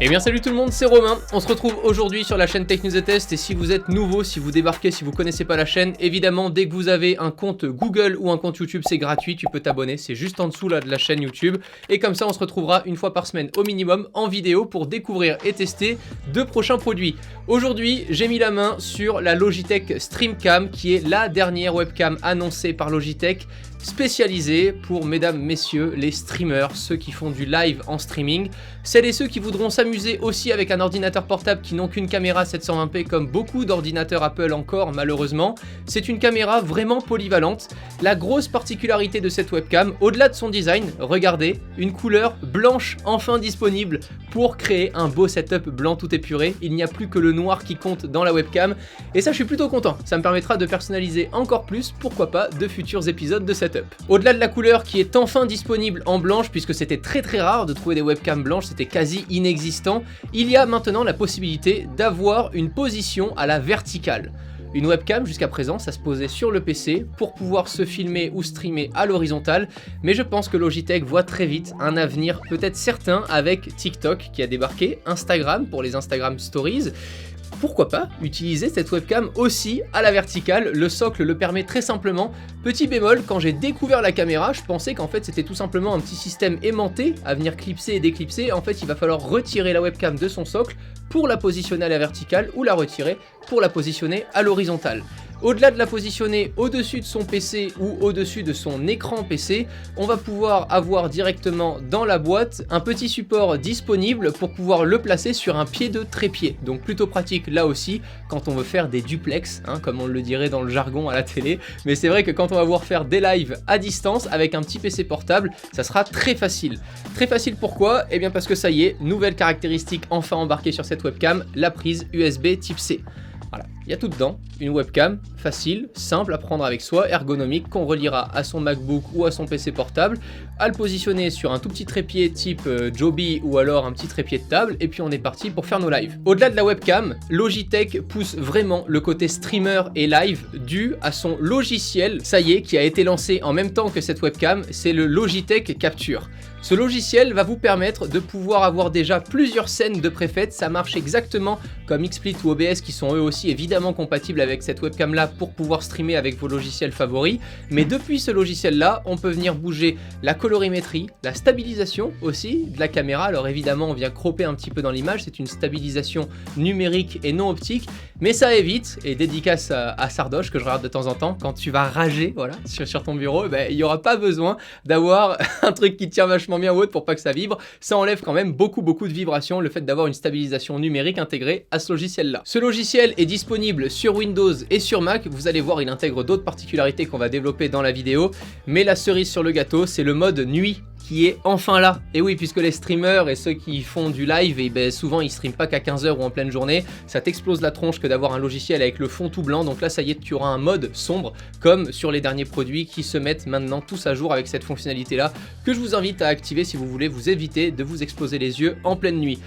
Eh bien salut tout le monde, c'est Romain, on se retrouve aujourd'hui sur la chaîne Tech News et Test et si vous êtes nouveau, si vous débarquez, si vous connaissez pas la chaîne, évidemment dès que vous avez un compte Google ou un compte YouTube c'est gratuit, tu peux t'abonner, c'est juste en dessous là de la chaîne YouTube et comme ça on se retrouvera une fois par semaine au minimum en vidéo pour découvrir et tester de prochains produits. Aujourd'hui j'ai mis la main sur la Logitech StreamCam qui est la dernière webcam annoncée par Logitech spécialisée pour mesdames, messieurs, les streamers, ceux qui font du live en streaming, celles et ceux qui voudront s'amuser aussi avec un ordinateur portable qui n'ont qu'une caméra 720p comme beaucoup d'ordinateurs Apple encore malheureusement. C'est une caméra vraiment polyvalente. La grosse particularité de cette webcam, au-delà de son design, regardez, une couleur blanche enfin disponible pour créer un beau setup blanc tout épuré. Il n'y a plus que le noir qui compte dans la webcam et ça je suis plutôt content, ça me permettra de personnaliser encore plus, pourquoi pas, de futurs épisodes de setup. Au-delà de la couleur qui est enfin disponible en blanche, puisque c'était très rare de trouver des webcams blanches, c'était quasi inexistant, il y a maintenant la possibilité d'avoir une position à la verticale. Une webcam jusqu'à présent ça se posait sur le PC pour pouvoir se filmer ou streamer à l'horizontale, mais je pense que Logitech voit très vite un avenir peut-être certain avec TikTok qui a débarqué, Instagram pour les Instagram Stories. Pourquoi pas utiliser cette webcam aussi à la verticale, le socle le permet très simplement. Petit bémol, quand j'ai découvert la caméra, je pensais qu'en fait c'était tout simplement un petit système aimanté à venir clipser et déclipser. En fait il va falloir retirer la webcam de son socle pour la positionner à la verticale ou la retirer pour la positionner à l'horizontale. Au-delà de la positionner au-dessus de son PC ou au-dessus de son écran PC, on va pouvoir avoir directement dans la boîte un petit support disponible pour pouvoir le placer sur un pied de trépied. Donc plutôt pratique là aussi quand on veut faire des duplex, comme on le dirait dans le jargon à la télé. Mais c'est vrai que quand on va vouloir faire des lives à distance avec un petit PC portable, ça sera très facile. Très facile pourquoi? Eh bien parce que ça y est, nouvelle caractéristique enfin embarquée sur cette webcam, la prise USB type C. Voilà, il y a tout dedans, une webcam facile, simple à prendre avec soi, ergonomique, qu'on reliera à son MacBook ou à son PC portable, à le positionner sur un tout petit trépied type Joby ou alors un petit trépied de table, et puis on est parti pour faire nos lives. Au-delà de la webcam, Logitech pousse vraiment le côté streamer et live dû à son logiciel, ça y est, qui a été lancé en même temps que cette webcam, c'est le Logitech Capture. Ce logiciel va vous permettre de pouvoir avoir déjà plusieurs scènes de préfètes, ça marche exactement comme XSplit ou OBS qui sont eux aussi évidemment compatibles avec cette webcam là pour pouvoir streamer avec vos logiciels favoris, mais depuis ce logiciel là on peut venir bouger la colorimétrie, la stabilisation aussi de la caméra. Alors évidemment on vient cropper un petit peu dans l'image, c'est une stabilisation numérique et non optique, mais ça évite, et dédicace à Sardoche que je regarde de temps en temps, quand tu vas rager voilà, sur ton bureau, il n'y aura pas besoin d'avoir un truc qui tient vachement bien haute pour pas que ça vibre, ça enlève quand même beaucoup de vibrations, le fait d'avoir une stabilisation numérique intégrée à ce logiciel là. Ce logiciel est disponible sur Windows et sur Mac, vous allez voir il intègre d'autres particularités qu'on va développer dans la vidéo, mais la cerise sur le gâteau c'est le mode nuit qui est enfin là. Et oui, puisque les streamers et ceux qui font du live, et souvent ils streament pas qu'à 15h ou en pleine journée, ça t'explose la tronche que d'avoir un logiciel avec le fond tout blanc. Donc là ça y est, tu auras un mode sombre comme sur les derniers produits qui se mettent maintenant tous à jour avec cette fonctionnalité là que je vous invite à activer si vous voulez vous éviter de vous exploser les yeux en pleine nuit.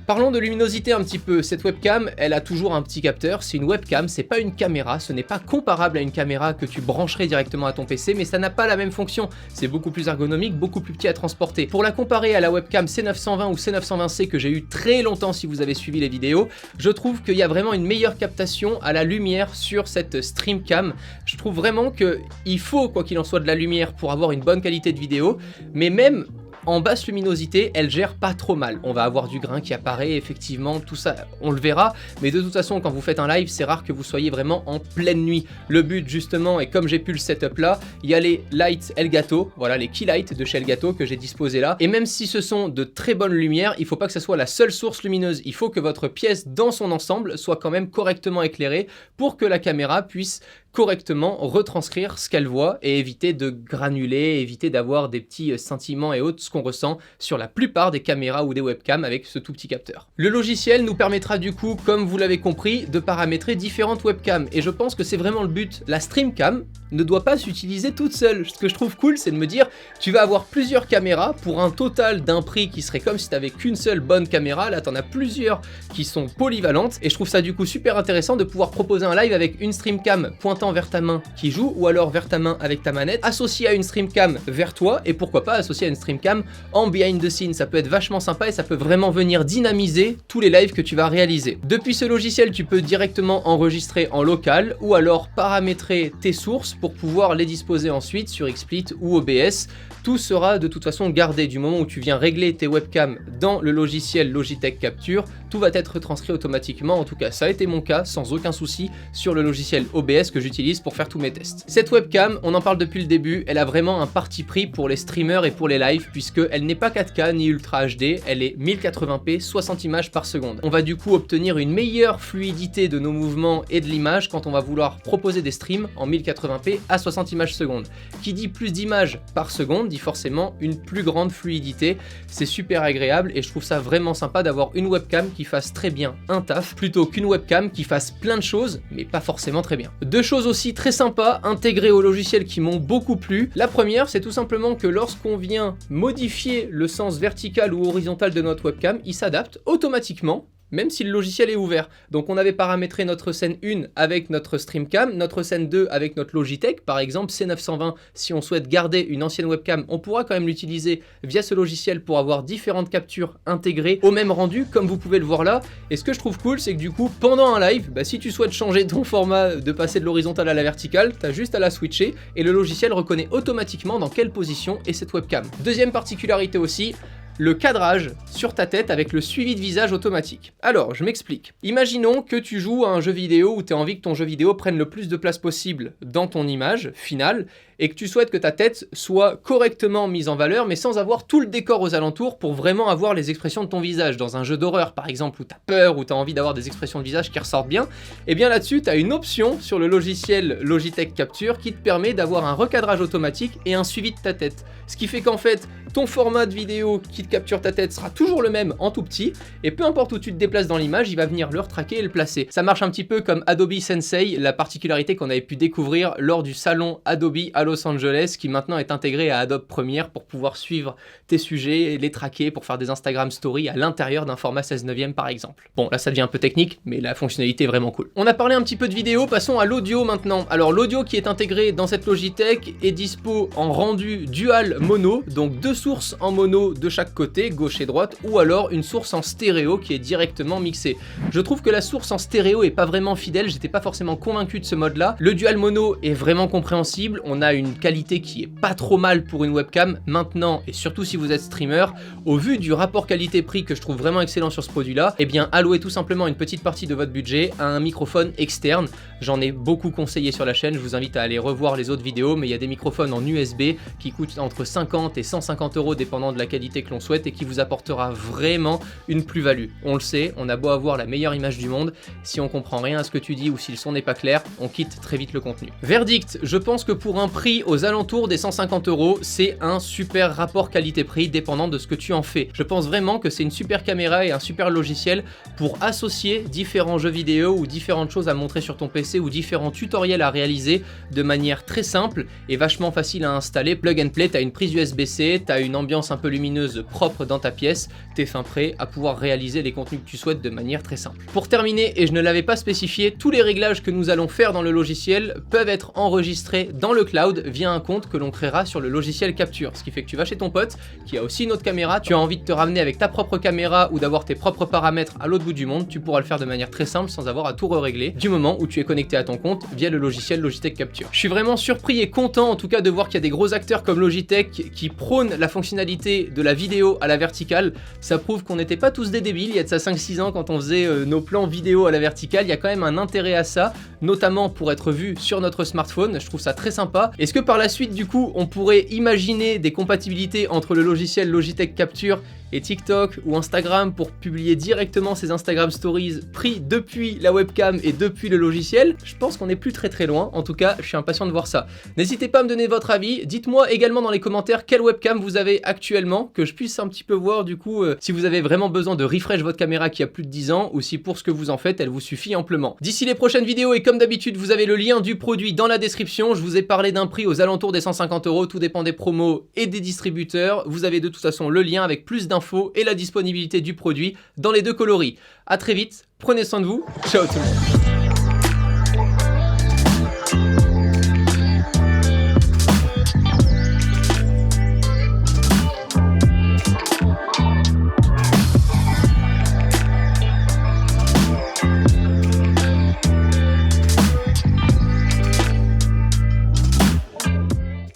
Parlons de luminosité un petit peu, cette webcam elle a toujours un petit capteur, c'est une webcam, c'est pas une caméra, ce n'est pas comparable à une caméra que tu brancherais directement à ton PC, mais ça n'a pas la même fonction, c'est beaucoup plus ergonomique, beaucoup plus petit à transporter. Pour la comparer à la webcam C920 ou C920C que j'ai eu très longtemps si vous avez suivi les vidéos, je trouve qu'il y a vraiment une meilleure captation à la lumière sur cette StreamCam. Je trouve vraiment qu'il faut quoi qu'il en soit de la lumière pour avoir une bonne qualité de vidéo, mais même en basse luminosité, elle gère pas trop mal. On va avoir du grain qui apparaît, effectivement, tout ça, on le verra. Mais de toute façon, quand vous faites un live, c'est rare que vous soyez vraiment en pleine nuit. Le but, justement, et comme j'ai pu le setup là, il y a les lights Elgato, voilà, les key lights de chez Elgato que j'ai disposés là. Et même si ce sont de très bonnes lumières, il faut pas que ça soit la seule source lumineuse. Il faut que votre pièce, dans son ensemble, soit quand même correctement éclairée pour que la caméra puisse correctement retranscrire ce qu'elle voit et éviter de granuler, éviter d'avoir des petits scintillements et autres, ce qu'on ressent sur la plupart des caméras ou des webcams avec ce tout petit capteur. Le logiciel nous permettra du coup, comme vous l'avez compris, de paramétrer différentes webcams et je pense que c'est vraiment le but. La StreamCam, ne doit pas s'utiliser toute seule. Ce que je trouve cool, c'est de me dire, tu vas avoir plusieurs caméras pour un total d'un prix qui serait comme si tu n'avais qu'une seule bonne caméra. Là, tu en as plusieurs qui sont polyvalentes et je trouve ça du coup super intéressant de pouvoir proposer un live avec une streamcam pointant vers ta main qui joue ou alors vers ta main avec ta manette, associé à une streamcam vers toi et pourquoi pas associé à une streamcam en behind the scenes. Ça peut être vachement sympa et ça peut vraiment venir dynamiser tous les lives que tu vas réaliser. Depuis ce logiciel, tu peux directement enregistrer en local ou alors paramétrer tes sources pour pouvoir les disposer ensuite sur XSplit ou OBS. Tout sera de toute façon gardé du moment où tu viens régler tes webcams dans le logiciel Logitech Capture. Tout va être retranscrit automatiquement. En tout cas, ça a été mon cas sans aucun souci sur le logiciel OBS que j'utilise pour faire tous mes tests. Cette webcam, on en parle depuis le début, elle a vraiment un parti pris pour les streamers et pour les lives puisque elle n'est pas 4K ni Ultra HD, elle est 1080p 60 images par seconde. On va du coup obtenir une meilleure fluidité de nos mouvements et de l'image quand on va vouloir proposer des streams en 1080p à 60 images secondes. Qui dit plus d'images par seconde dit forcément une plus grande fluidité. C'est super agréable et je trouve ça vraiment sympa d'avoir une webcam qui fasse très bien un taf plutôt qu'une webcam qui fasse plein de choses mais pas forcément très bien. Deux choses aussi très sympas intégrées au logiciel qui m'ont beaucoup plu. La première, c'est tout simplement que lorsqu'on vient modifier le sens vertical ou horizontal de notre webcam, il s'adapte automatiquement même si le logiciel est ouvert. Donc on avait paramétré notre scène 1 avec notre streamcam, notre scène 2 avec notre Logitech, par exemple C920, si on souhaite garder une ancienne webcam, on pourra quand même l'utiliser via ce logiciel pour avoir différentes captures intégrées au même rendu, comme vous pouvez le voir là. Et ce que je trouve cool, c'est que du coup, pendant un live, si tu souhaites changer ton format, de passer de l'horizontale à la verticale, t'as juste à la switcher et le logiciel reconnaît automatiquement dans quelle position est cette webcam. Deuxième particularité aussi, le cadrage sur ta tête avec le suivi de visage automatique. Alors, je m'explique. Imaginons que tu joues à un jeu vidéo où tu as envie que ton jeu vidéo prenne le plus de place possible dans ton image finale et que tu souhaites que ta tête soit correctement mise en valeur mais sans avoir tout le décor aux alentours pour vraiment avoir les expressions de ton visage. Dans un jeu d'horreur par exemple où tu as peur, où tu as envie d'avoir des expressions de visage qui ressortent bien, et bien là-dessus tu as une option sur le logiciel Logitech Capture qui te permet d'avoir un recadrage automatique et un suivi de ta tête. Ce qui fait qu'en fait, ton format de vidéo qui te capture ta tête sera toujours le même en tout petit et peu importe où tu te déplaces dans l'image, il va venir le retraquer et le placer. Ça marche un petit peu comme Adobe Sensei, la particularité qu'on avait pu découvrir lors du salon Adobe à Los Angeles qui maintenant est intégré à Adobe Premiere pour pouvoir suivre tes sujets et les traquer pour faire des Instagram Stories à l'intérieur d'un format 16:9 par exemple. Bon, là ça devient un peu technique, mais la fonctionnalité est vraiment cool. On a parlé un petit peu de vidéo, passons à l'audio maintenant. Alors l'audio qui est intégré dans cette Logitech est dispo en rendu dual mono, donc deux sources en mono de chaque côté, gauche et droite, ou alors une source en stéréo qui est directement mixée. Je trouve que la source en stéréo est pas vraiment fidèle, j'étais pas forcément convaincu de ce mode là. Le dual mono est vraiment compréhensible, on a une qualité qui est pas trop mal pour une webcam. Maintenant, et surtout si vous êtes streamer, au vu du rapport qualité-prix que je trouve vraiment excellent sur ce produit là, eh bien allouez tout simplement une petite partie de votre budget à un microphone externe. J'en ai beaucoup conseillé sur la chaîne, je vous invite à aller revoir les autres vidéos, mais il y a des microphones en USB qui coûtent entre 50 et 150 € dépendant de la qualité que l'on souhaite et qui vous apportera vraiment une plus-value. On le sait, on a beau avoir la meilleure image du monde, si on comprend rien à ce que tu dis ou si le son n'est pas clair, on quitte très vite le contenu. Verdict, je pense que pour un prix aux alentours des 150 €, c'est un super rapport qualité-prix dépendant de ce que tu en fais. Je pense vraiment que c'est une super caméra et un super logiciel pour associer différents jeux vidéo ou différentes choses à montrer sur ton PC ou différents tutoriels à réaliser de manière très simple et vachement facile à installer. Plug and play, t'as une prise USB-C, t'as une ambiance un peu lumineuse propre dans ta pièce, t'es fin prêt à pouvoir réaliser les contenus que tu souhaites de manière très simple. Pour terminer, et je ne l'avais pas spécifié, tous les réglages que nous allons faire dans le logiciel peuvent être enregistrés dans le cloud via un compte que l'on créera sur le logiciel Capture. Ce qui fait que tu vas chez ton pote qui a aussi une autre caméra, tu as envie de te ramener avec ta propre caméra ou d'avoir tes propres paramètres à l'autre bout du monde, tu pourras le faire de manière très simple sans avoir à tout régler du moment où tu es connecté à ton compte via le logiciel Logitech Capture. Je suis vraiment surpris et content en tout cas de voir qu'il y a des gros acteurs comme Logitech qui prônent la fonctionnalité de la vidéo à la verticale. Ça prouve qu'on n'était pas tous des débiles il y a de ça 5-6 ans quand on faisait nos plans vidéo à la verticale. Il y a quand même un intérêt à ça, notamment pour être vu sur notre smartphone. Je trouve ça très sympa. Est-ce que par la suite du coup on pourrait imaginer des compatibilités entre le logiciel Logitech Capture et TikTok ou Instagram pour publier directement ses Instagram Stories pris depuis la webcam et depuis le logiciel, je pense qu'on n'est plus très loin. En tout cas, je suis impatient de voir ça. N'hésitez pas à me donner votre avis. Dites-moi également dans les commentaires quelle webcam vous avez actuellement, que je puisse un petit peu voir du coup si vous avez vraiment besoin de refresh votre caméra qui a plus de 10 ans ou si pour ce que vous en faites, elle vous suffit amplement. D'ici les prochaines vidéos et comme d'habitude, vous avez le lien du produit dans la description. Je vous ai parlé d'un prix aux alentours des 150 €, tout dépend des promos et des distributeurs. Vous avez de toute façon le lien avec plus d'infos et la disponibilité du produit dans les deux coloris. A très vite, prenez soin de vous, ciao tout le monde.